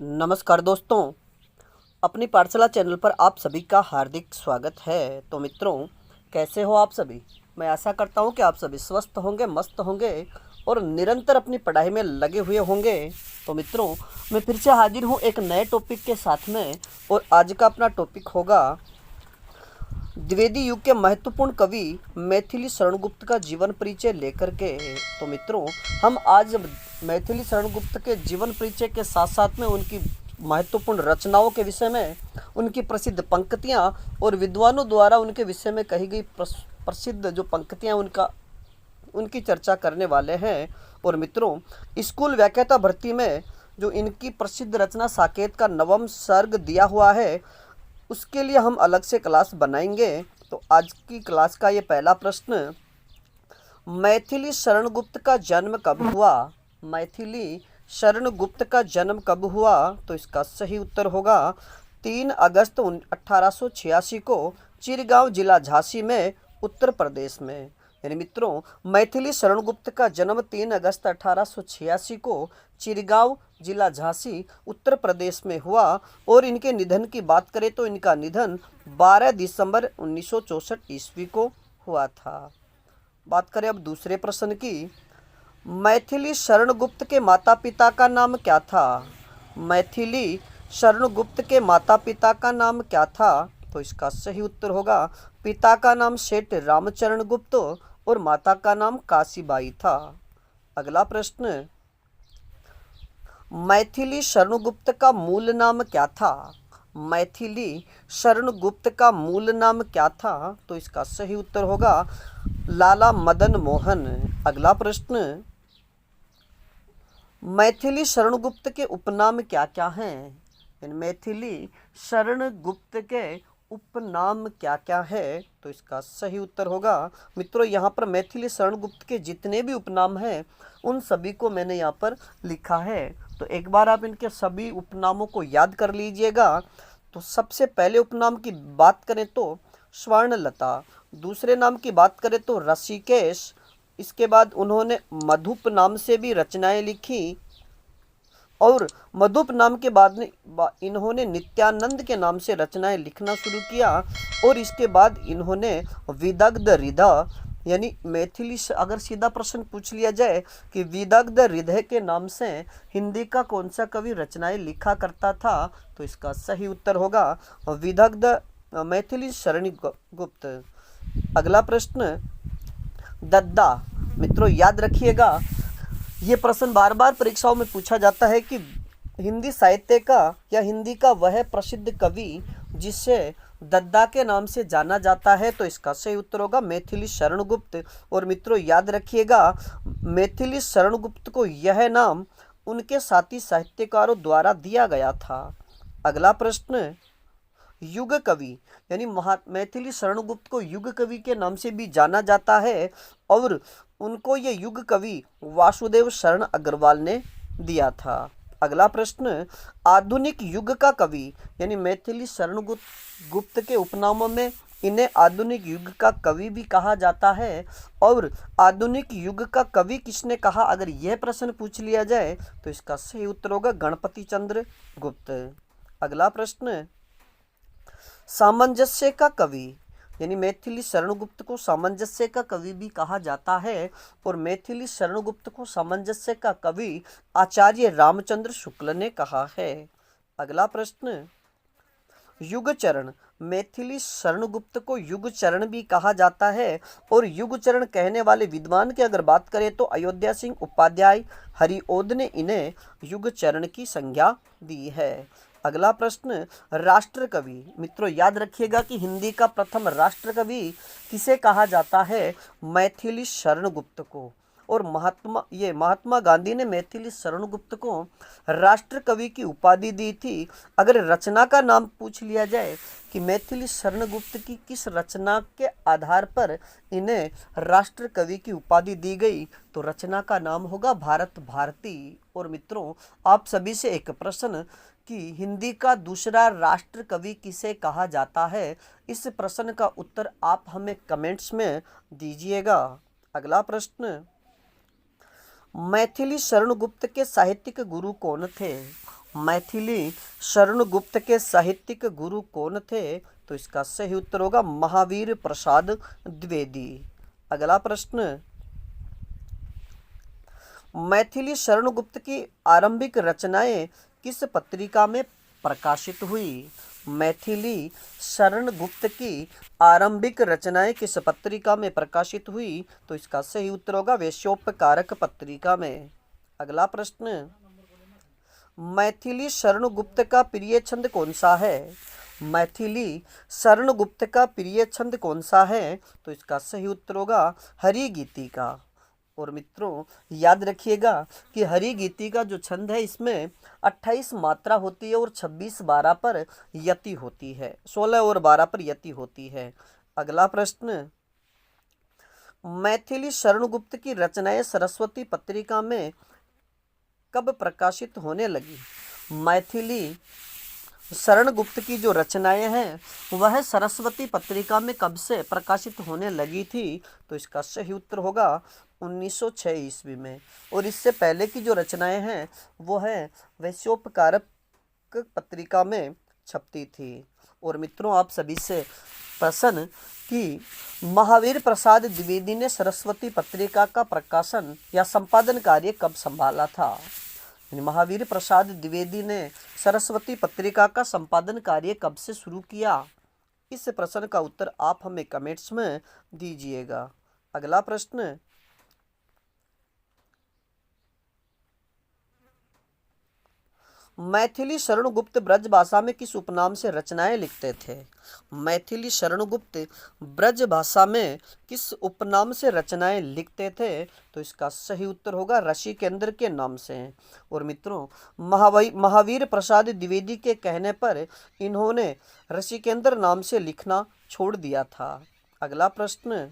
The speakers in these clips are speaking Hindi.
नमस्कार दोस्तों, अपनी पाठशाला चैनल पर आप सभी का हार्दिक स्वागत है। तो मित्रों, कैसे हो आप सभी? मैं आशा करता हूं कि आप सभी स्वस्थ होंगे, मस्त होंगे और निरंतर अपनी पढ़ाई में लगे हुए होंगे। तो मित्रों, मैं फिर से हाजिर हूं एक नए टॉपिक के साथ में, और आज का अपना टॉपिक होगा द्विवेदी युग के महत्वपूर्ण कवि मैथिली शरण गुप्त का जीवन परिचय लेकर के। तो मित्रों, हम आज मैथिली शरण गुप्त के जीवन परिचय के साथ साथ में उनकी महत्वपूर्ण रचनाओं के विषय में, उनकी प्रसिद्ध पंक्तियां और विद्वानों द्वारा उनके विषय में कही गई प्रसिद्ध जो पंक्तियां उनकी चर्चा करने वाले हैं। और मित्रों, स्कूल व्याख्याता भर्ती में जो इनकी प्रसिद्ध रचना साकेत का नवम सर्ग दिया हुआ है, उसके लिए हम अलग से क्लास बनाएंगे। तो आज की क्लास का ये पहला प्रश्न, मैथिली शरण गुप्त का जन्म कब हुआ? मैथिली शरण गुप्त का जन्म कब हुआ? तो इसका सही उत्तर होगा 3 अगस्त 1886 को चिरगांव जिला झांसी में, उत्तर प्रदेश में। यानी मित्रों, मैथिली शरण गुप्त का जन्म 3 अगस्त 1886 को चिरगांव जिला झांसी, उत्तर प्रदेश में हुआ। और इनके निधन की बात करें तो इनका निधन 12 दिसंबर 1964 ईस्वी को हुआ था। बात करें अब दूसरे प्रश्न की, मैथिली शरण गुप्त के माता पिता का नाम क्या था? मैथिली शरण गुप्त के माता पिता का नाम क्या था? तो इसका सही उत्तर होगा, पिता का नाम सेठ रामचरण गुप्त और माता का नाम काशीबाई था। अगला प्रश्न, मैथिली शरण गुप्त का मूल नाम क्या था? मैथिली शरण गुप्त का मूल नाम क्या था? तो इसका सही उत्तर होगा लाला मदन मोहन। अगला प्रश्न, मैथिली शरण गुप्त के उपनाम क्या क्या हैं? मैथिली शरण गुप्त के उपनाम क्या क्या है? तो इसका सही उत्तर होगा, मित्रों यहाँ पर मैथिली शरण गुप्त के जितने भी उपनाम हैं उन सभी को मैंने यहाँ पर लिखा है। तो एक बार आप इनके सभी उपनामों को याद कर लीजिएगा। तो सबसे पहले उपनाम की बात करें तो स्वर्णलता, दूसरे नाम की बात करें तो ऋषिकेश, इसके बाद उन्होंने मधुप नाम से भी रचनाएं लिखी, और मधुप नाम के बाद इन्होंने नित्यानंद के नाम से रचनाएं लिखना शुरू किया। और इसके बाद इन्होंने विदग्ध हृदय, यानी मैथिली, अगर सीधा प्रश्न पूछ लिया जाए कि विदग्ध हृदय के नाम से हिंदी का कौन सा कवि रचनाएं लिखा करता था, तो इसका सही उत्तर होगा विदग्ध मैथिली शरण गुप्त। अगला प्रश्न, दद्दा। मित्रों याद रखिएगा, ये प्रश्न बार बार परीक्षाओं में पूछा जाता है कि हिंदी साहित्य का या हिंदी का वह प्रसिद्ध कवि जिसे दद्दा के नाम से जाना जाता है। तो इसका सही उत्तर होगा मैथिली शरण गुप्त। और मित्रों याद रखिएगा, मैथिली शरण गुप्त को यह नाम उनके साथी साहित्यकारों द्वारा दिया गया था। अगला प्रश्न, युग कवि, यानी मैथिली शरण गुप्त को युग कवि के नाम से भी जाना जाता है, और उनको ये युग कवि वासुदेव शरण अग्रवाल ने दिया था। अगला प्रश्न, आधुनिक युग का कवि, यानी मैथिली शरण गुप्त के उपनामों में इन्हें आधुनिक युग का कवि भी कहा जाता है। और आधुनिक युग का कवि किसने कहा, अगर यह प्रश्न पूछ लिया जाए तो इसका सही उत्तर होगा गणपति चंद्र गुप्त। अगला प्रश्न, सामंजस्य का कवि, यानी मैथिली शरण गुप्त को सामंजस्य का कवि भी कहा जाता है। और मैथिली शरण गुप्त को सामंजस्य का कवि आचार्य रामचंद्र शुक्ल ने कहा है। अगला प्रश्न, युगचरण, मैथिली शरण गुप्त को युगचरण भी कहा जाता है। और युगचरण कहने वाले विद्वान की अगर बात करें तो अयोध्या सिंह उपाध्याय हरिओद ने इन्हें युगचरण की संज्ञा दी है। अगला प्रश्न, राष्ट्र कवि। मित्रों याद रखिएगा कि हिंदी का प्रथम राष्ट्र कवि किसे कहा जाता है, मैथिली शरण गुप्त को। और महात्मा गांधी ने मैथिली शरण गुप्त को राष्ट्र कवि की उपाधि दी थी। अगर रचना का नाम पूछ लिया जाए कि मैथिली शरण गुप्त की किस रचना के आधार पर इन्हें राष्ट्र कवि की उपाधि दी गई, तो रचना का नाम होगा भारत भारती। और मित्रों आप सभी से एक प्रश्न कि हिंदी का दूसरा राष्ट्र कवि किसे कहा जाता है, इस प्रश्न का उत्तर आप हमें कमेंट्स में दीजिएगा। अगला प्रश्न, मैथिली शरण गुप्त के साहित्यिक गुरु कौन थे? मैथिली शरण गुप्त के साहित्यिक गुरु कौन थे? तो इसका सही उत्तर होगा महावीर प्रसाद द्विवेदी। अगला प्रश्न, मैथिली शरण गुप्त की आरंभिक रचनाएं किस पत्रिका में प्रकाशित हुई? मैथिली शरण गुप्त की आरंभिक रचनाएं किस पत्रिका में प्रकाशित हुई? तो इसका सही उत्तर होगा वैश्योपकारक पत्रिका में। अगला प्रश्न, मैथिली शरण गुप्त का प्रिय छंद कौन सा है? मैथिली शरण गुप्त का प्रिय छंद कौन सा है? तो इसका सही उत्तर होगा हरि गीतिका। और मित्रों याद रखिएगा कि हरि गीतिका जो छंद है इसमें 28 मात्रा होती है और 26 12 पर यति होती है, 16 और 12 पर यति होती है। अगला प्रश्न, मैथिली शरण गुप्त की रचनाएं सरस्वती पत्रिका में कब प्रकाशित होने लगी? मैथिली शरण गुप्त की जो रचनाएं हैं वह सरस्वती पत्रिका में कब से प्रकाशित होने लगी थी? तो इसका सही उत्तर होगा 1906 ईस्वी में। और इससे पहले की जो रचनाएं हैं वो है वैश्योपकारक पत्रिका में छपती थी। और मित्रों आप सभी से प्रश्न कि महावीर प्रसाद द्विवेदी ने सरस्वती पत्रिका का प्रकाशन या संपादन कार्य कब संभाला था? महावीर प्रसाद द्विवेदी ने सरस्वती पत्रिका का संपादन कार्य कब से शुरू किया? इस प्रश्न का उत्तर आप हमें कमेंट्स में दीजिएगा। अगला प्रश्न, मैथिली शरण गुप्त ब्रज भाषा में किस उपनाम से रचनाएं लिखते थे? मैथिली शरण गुप्त ब्रज भाषा में किस उपनाम से रचनाएं लिखते थे? तो इसका सही उत्तर होगा ऋषिकेंद्र के नाम से। और मित्रों महावीर प्रसाद द्विवेदी के कहने पर इन्होंने ऋषिकेंद्र नाम से लिखना छोड़ दिया था। अगला प्रश्न,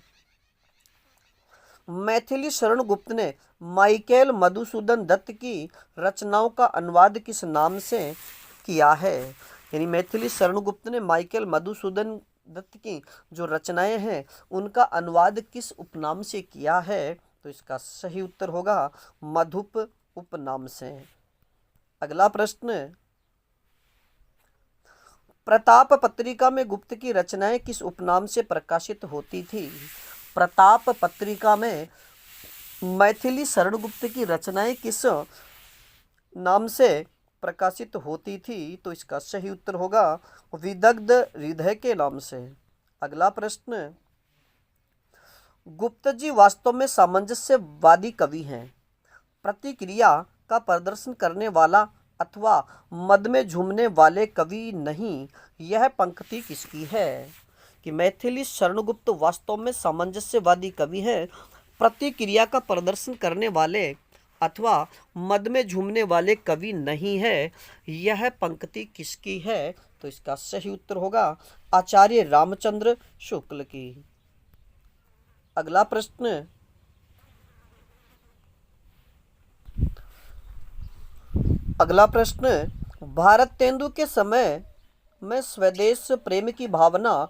मैथिली शरण गुप्त ने माइकेल मधुसूदन दत्त की रचनाओं का अनुवाद किस नाम से किया है? यानी मैथिली शरण गुप्त ने माइकेल मधुसूदन दत्त की जो रचनाएं हैं उनका अनुवाद किस उपनाम से किया है? तो इसका सही उत्तर होगा मधुप उपनाम से। अगला प्रश्न, प्रताप पत्रिका में गुप्त की रचनाएं किस उपनाम से प्रकाशित होती थी? प्रताप पत्रिका में मैथिली शरण गुप्त की रचनाएं किस नाम से प्रकाशित होती थी? तो इसका सही उत्तर होगा विदग्ध हृदय के नाम से। अगला प्रश्न, गुप्त जी वास्तव में सामंजस्यवादी कवि हैं, प्रतिक्रिया का प्रदर्शन करने वाला अथवा मद में झूमने वाले कवि नहीं, यह पंक्ति किसकी है? कि मैथिली शरण गुप्त वास्तव में सामंजस्यवादी कवि हैं, प्रतिक्रिया का प्रदर्शन करने वाले अथवा मद में झूमने वाले कवि नहीं है, यह पंक्ति किसकी है? तो इसका सही उत्तर होगा आचार्य रामचंद्र शुक्ल की। अगला प्रश्न, भारतेंदु के समय में स्वदेश प्रेम की भावना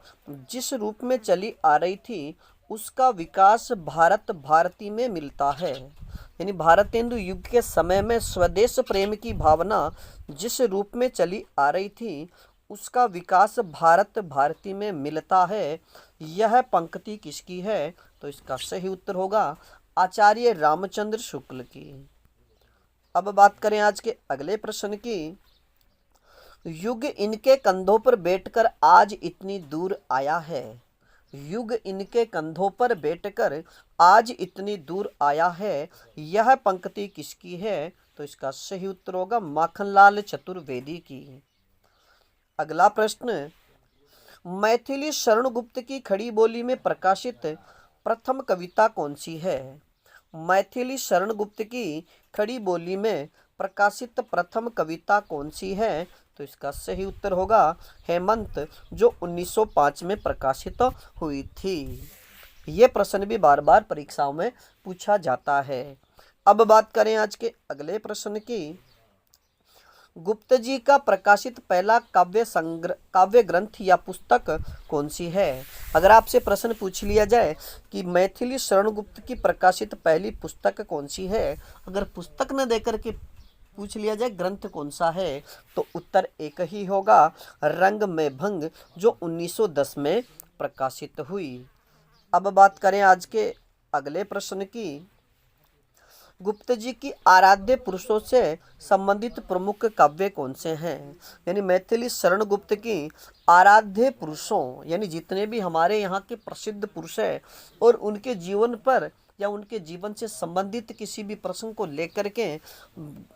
जिस रूप में चली आ रही थी उसका विकास भारत भारती में मिलता है। यानी भारतेंदु युग के समय में स्वदेश प्रेम की भावना जिस रूप में चली आ रही थी उसका विकास भारत भारती में मिलता है, यह पंक्ति किसकी है? तो इसका सही उत्तर होगा आचार्य रामचंद्र शुक्ल की। अब बात करें आज के अगले प्रश्न की, युग इनके कंधों पर बैठकर आज इतनी दूर आया है। युग इनके कंधों पर बैठकर आज इतनी दूर आया है, यह पंक्ति किसकी है? तो इसका सही उत्तर होगा माखनलाल चतुर्वेदी की। अगला प्रश्न, मैथिली शरण गुप्त की खड़ी बोली में प्रकाशित प्रथम कविता कौन सी है? मैथिली शरण गुप्त की खड़ी बोली में प्रकाशित प्रथम कविता कौन सी है? तो इसका सही उत्तर होगा हेमंत, जो 1905 में प्रकाशित हुई थी। ये प्रश्न भी बार बार परीक्षाओं में पूछा जाता है। अब बात करें आज के अगले प्रश्न की, गुप्त जी का प्रकाशित पहला काव्य ग्रंथ या पुस्तक कौन सी है? अगर आपसे प्रश्न पूछ लिया जाए कि मैथिली शरण गुप्त की प्रकाशित पहली पुस्तक कौन सी है, अगर पुस्तक न देकर के पूछ लिया जाए ग्रंथ कौन सा है, तो उत्तर एक ही होगा, रंग में भंग, जो 1910 में प्रकाशित हुई। अब बात करें आज के अगले प्रश्न की। गुप्त जी की आराध्य पुरुषों से संबंधित प्रमुख काव्य कौन से हैं? यानी मैथिली शरण गुप्त की आराध्य पुरुषों, यानी जितने भी हमारे यहाँ के प्रसिद्ध पुरुष हैं और उनके जीवन पर या उनके जीवन से संबंधित किसी भी प्रसंग को लेकर के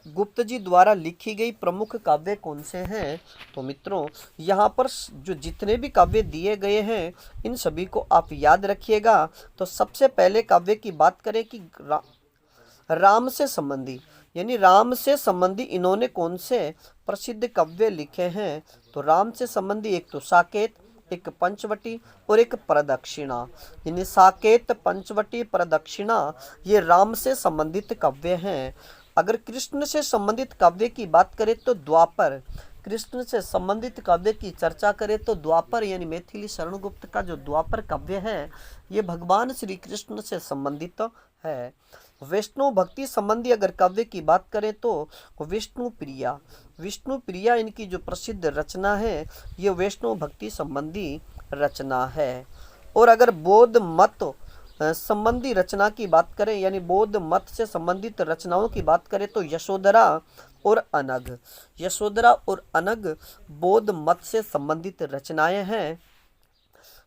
गुप्त जी द्वारा लिखी गई प्रमुख काव्य कौन से हैं? तो मित्रों यहाँ पर जो जितने भी काव्य दिए गए हैं इन सभी को आप याद रखिएगा। तो सबसे पहले काव्य की बात करें कि राम से संबंधी, यानी राम से संबंधी इन्होंने कौन से प्रसिद्ध काव्य लिखे हैं? तो राम से संबंधी एक तो साकेत, एक पंचवटी और एक प्रदक्षिणा। यानी साकेत, पंचवटी, प्रदक्षिणा ये राम से संबंधित काव्य हैं। अगर कृष्ण से संबंधित काव्य की बात करें तो द्वापर, कृष्ण से संबंधित काव्य की चर्चा करें तो द्वापर, यानी मैथिली शरण गुप्त का जो द्वापर काव्य है ये भगवान श्री कृष्ण से संबंधित है। वैष्णव भक्ति संबंधी अगर काव्य की बात करें तो विष्णु प्रिया, विष्णु प्रिया इनकी जो प्रसिद्ध रचना है ये वैष्णव भक्ति संबंधी रचना है। और अगर बौद्ध मत संबंधी रचना की बात करें, यानी बौद्ध मत से संबंधित रचनाओं की बात करें तो यशोधरा और अनग, यशोधरा और अनग बौद्ध मत से संबंधित रचनाएं हैं।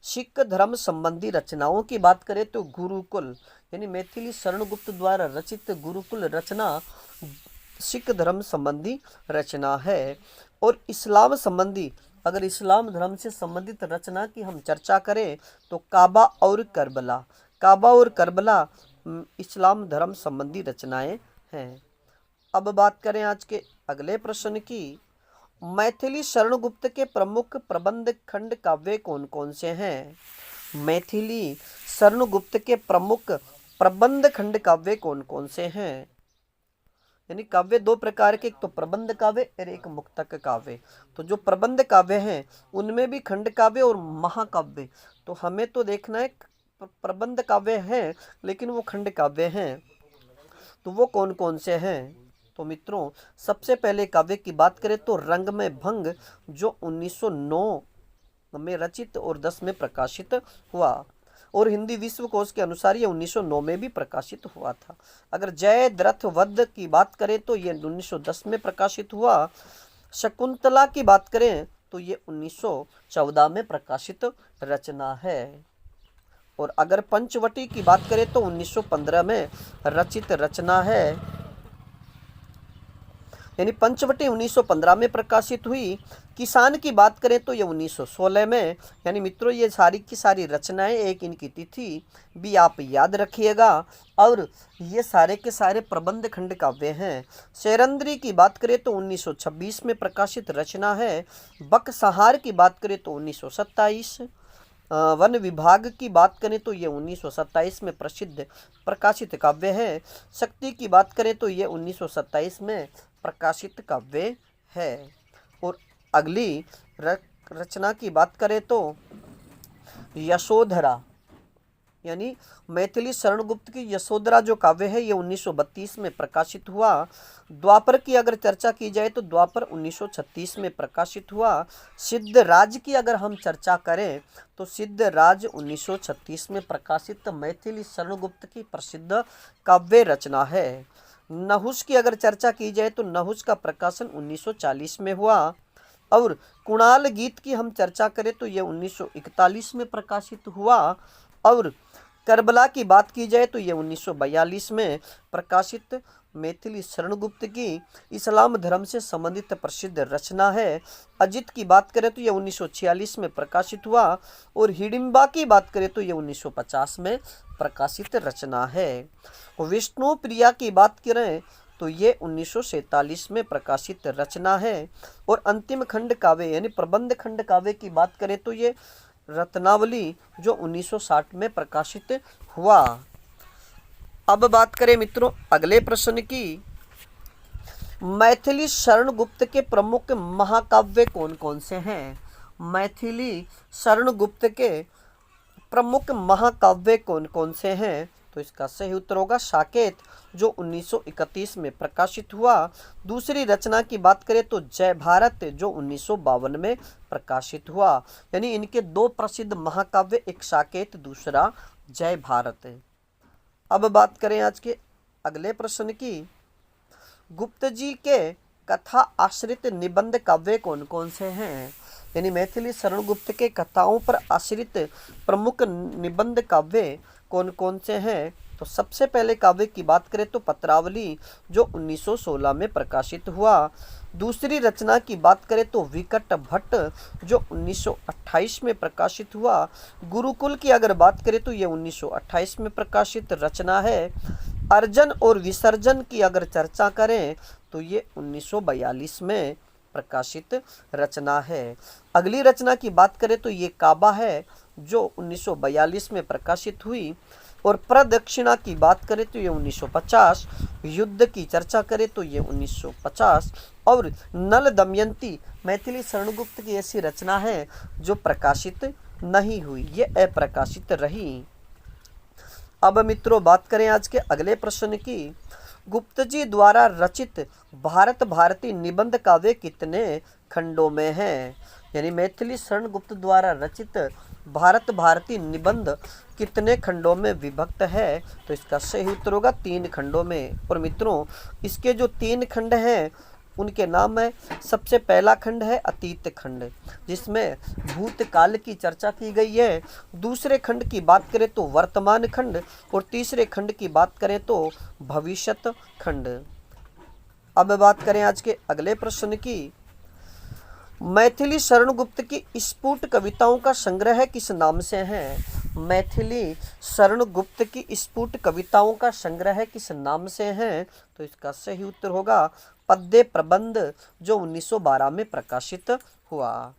सिख धर्म संबंधी रचनाओं की बात करें तो गुरुकुल, यानी मैथिली शरण गुप्त द्वारा रचित गुरुकुल रचना सिख धर्म संबंधी रचना है। और इस्लाम संबंधी, अगर इस्लाम धर्म से संबंधित रचना की हम चर्चा करें तो काबा और करबला, काबा और करबला इस्लाम धर्म संबंधी रचनाएं हैं। अब बात करें आज के अगले प्रश्न की। मैथिली शरण गुप्त के प्रमुख प्रबंध खंड काव्य कौन कौन से हैं? मैथिली शरण गुप्त के प्रमुख प्रबंध खंड काव्य कौन कौन से हैं? यानी काव्य दो प्रकार के, एक तो प्रबंध काव्य और एक मुक्तक काव्य। तो जो प्रबंध काव्य हैं उनमें भी खंड काव्य और महाकाव्य, तो हमें तो देखना है प्रबंध काव्य हैं लेकिन वो खंड काव्य हैं, तो वो कौन कौन से हैं? तो मित्रों सबसे पहले काव्य की बात करें तो रंग में भंग, जो 1909 में रचित और 10 में प्रकाशित हुआ, और हिंदी विश्वकोश के अनुसार ये 1909 में भी प्रकाशित हुआ था। अगर जय द्रथ वध की बात करें तो ये 1910 में प्रकाशित हुआ। शकुंतला की बात करें तो ये 1914 में प्रकाशित रचना है। और अगर पंचवटी की बात करें तो 1915 में रचित रचना है, यानी पंचवटी 1915 में प्रकाशित हुई। किसान की बात करें तो ये 1916 में। यानी मित्रों ये सारी की सारी रचनाएं, एक इनकी तिथि भी आप याद रखिएगा, और ये सारे के सारे प्रबंध खंड काव्य हैं। शेरंद्री की बात करें तो 1926 में प्रकाशित रचना है। बकसहार की बात करें तो 1927। वन विभाग की बात करें तो ये 1927 में प्रसिद्ध प्रकाशित काव्य है। शक्ति की बात करें तो ये 1927 में प्रकाशित काव्य है। और अगली रचना की बात करें तो यशोधरा, यानी मैथिली शरण गुप्त की यशोधरा जो काव्य है ये 1932 में प्रकाशित हुआ। द्वापर की अगर चर्चा की जाए तो द्वापर 1936 में प्रकाशित हुआ। सिद्धराज की अगर हम चर्चा करें तो सिद्धराज 1936 में प्रकाशित मैथिली शरण गुप्त की प्रसिद्ध काव्य रचना है। नहुष की अगर चर्चा की जाए तो नहुष का प्रकाशन 1940 में हुआ। और कुणाल गीत की हम चर्चा करें तो ये 1941 में प्रकाशित हुआ। और करबला की बात की जाए तो ये 1942 में प्रकाशित मैथिली शरण गुप्त की इस्लाम धर्म से संबंधित प्रसिद्ध रचना है। अजित की बात करें तो ये 1946 में प्रकाशित हुआ। और हिडिंबा की बात करें तो ये 1950 में प्रकाशित रचना है। विष्णु प्रिया की बात करें तो ये 1947 में प्रकाशित रचना है। और अंतिम खंड काव्य यानी प्रबंध खंड काव्य की बात करें तो ये रत्नावली जो 1960 में प्रकाशित हुआ। अब बात करें मित्रों अगले प्रश्न की। मैथिली शरण गुप्त के प्रमुख महाकाव्य कौन कौन से हैं? मैथिली शरण गुप्त के प्रमुख महाकाव्य कौन कौन से हैं? तो इसका सही उत्तर होगा साकेत, जो 1931 में प्रकाशित हुआ। दूसरी रचना की बात करें तो जय भारत, जो 1952 में प्रकाशित हुआ। यानी इनके दो प्रसिद्ध महाकाव्य, एक साकेत, दूसरा जय भारत है। अब बात करें आज के अगले प्रश्न की, गुप्त जी के कथा आश्रित निबंध काव्य कौन कौन से हैं? यानी मैथिली शरण गुप्त के कथाओं पर आश्रित प्रमुख निबंध काव्य कौन कौन से हैं? तो सबसे पहले काव्य की बात करें तो पत्रावली, जो 1916 में प्रकाशित हुआ। दूसरी रचना की बात करें तो विकट भट्ट, जो 1928 में प्रकाशित हुआ। गुरुकुल की अगर बात करें तो ये 1928 में प्रकाशित रचना है। अर्जन और विसर्जन की अगर चर्चा करें तो ये 1942 में प्रकाशित रचना है। अगली रचना की बात करें तो ये काबा है, जो 1942 में प्रकाशित हुई। और प्रदक्षिणा की बात करें तो ये 1950, युद्ध की चर्चा करें तो ये 1950। और नल दमयंती मैथिली शरण गुप्त की ऐसी रचना है जो प्रकाशित नहीं हुई, ये अप्रकाशित रही। अब मित्रों बात करें आज के अगले प्रश्न की, गुप्त जी द्वारा रचित भारत भारती निबंध काव्य कितने खंडों में हैं? यानी मैथिली शरण गुप्त द्वारा रचित भारत भारती निबंध कितने खंडों में विभक्त है? तो इसका सही उत्तर होगा 3 खंडों में। और मित्रों इसके जो 3 खंड हैं उनके नाम है, सबसे पहला खंड है अतीत खंड, जिसमें भूतकाल की चर्चा की गई है। दूसरे खंड की बात करें तो वर्तमान खंड, और तीसरे खंड की बात करें तो भविष्यत खंड। अब बात करें आज के अगले प्रश्न की, मैथिली शरण गुप्त की स्फुट कविताओं का संग्रह किस नाम से है? मैथिली शरण गुप्त की स्फुट कविताओं का संग्रह किस नाम से है? तो इसका सही उत्तर होगा पद्य प्रबंध, जो 1912 में प्रकाशित हुआ।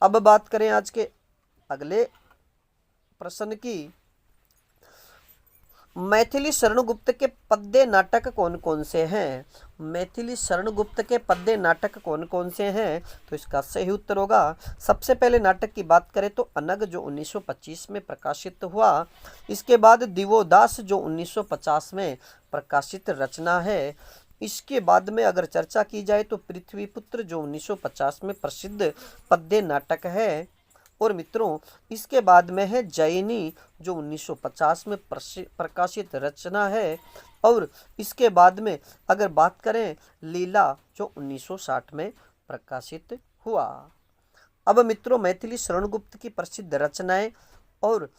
अब बात करें आज के अगले प्रश्न की, मैथिली शरण गुप्त के पद्य नाटक कौन कौन से हैं? मैथिली शरण गुप्त के पद्य नाटक कौन कौन से हैं? तो इसका सही उत्तर होगा, सबसे पहले नाटक की बात करें तो अनग, जो 1925 में प्रकाशित हुआ। इसके बाद दिवोदास, जो 1950 में प्रकाशित रचना है। इसके बाद में अगर चर्चा की जाए तो पृथ्वीपुत्र, जो 1950 में प्रसिद्ध पद्य नाटक है। और मित्रों इसके बाद में है जैनी, जो 1950 में प्रकाशित रचना है। और इसके बाद में अगर बात करें लीला, जो 1960 में प्रकाशित हुआ। अब मित्रों मैथिली शरण गुप्त की प्रसिद्ध रचनाएं और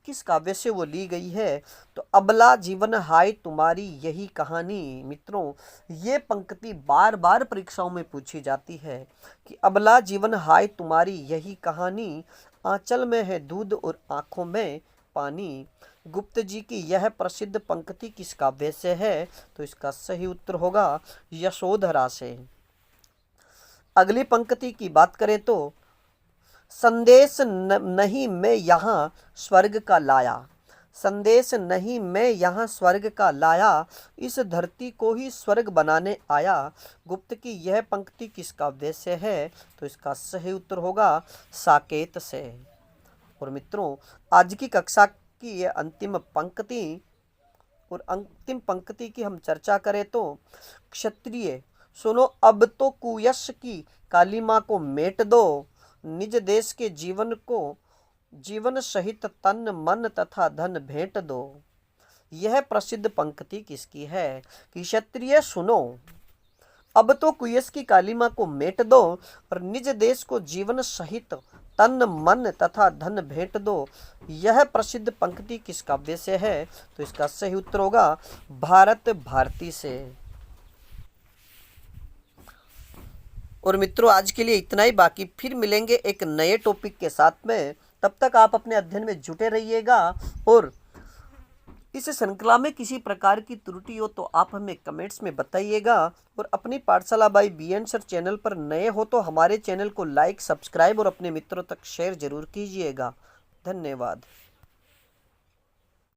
किस काव्य से वो ली गई है? तो अबला जीवन हाय तुम्हारी यही कहानी। मित्रों ये पंक्ति बार बार परीक्षाओं में पूछी जाती है कि अबला जीवन हाय तुम्हारी यही कहानी, आंचल में है दूध और आंखों में पानी। गुप्त जी की यह प्रसिद्ध पंक्ति किस काव्य से है? तो इसका सही उत्तर होगा यशोधरा से। अगली पंक्ति की बात करें तो संदेश नहीं मैं यहाँ स्वर्ग का लाया, संदेश नहीं मैं यहाँ स्वर्ग का लाया, इस धरती को ही स्वर्ग बनाने आया। गुप्त की यह पंक्ति किस काव्य से है? तो इसका सही उत्तर होगा साकेत से। और मित्रों आज की कक्षा की यह अंतिम पंक्ति, और अंतिम पंक्ति की हम चर्चा करें तो क्षत्रिय सुनो अब तो कुयश की कालिमा को मेट दो, निज देश के जीवन सहित तन मन तथा धन भेंट दो। यह प्रसिद्ध पंक्ति किसकी है? कि क्षत्रिय सुनो अब तो कुयस की कालिमा को मेट दो और निज देश को जीवन सहित तन मन तथा धन भेंट दो। यह प्रसिद्ध पंक्ति किस काव्य से है? तो इसका सही उत्तर होगा भारत भारती से। और मित्रों आज के लिए इतना ही, बाकी फिर मिलेंगे एक नए टॉपिक के साथ में। तब तक आप अपने अध्ययन में जुटे रहिएगा। और इस श्रृंखला में किसी प्रकार की त्रुटि हो तो आप हमें कमेंट्स में बताइएगा। और अपनी पाठशाला बाय BN सर चैनल पर नए हो तो हमारे चैनल को लाइक, सब्सक्राइब और अपने मित्रों तक शेयर जरूर कीजिएगा। धन्यवाद।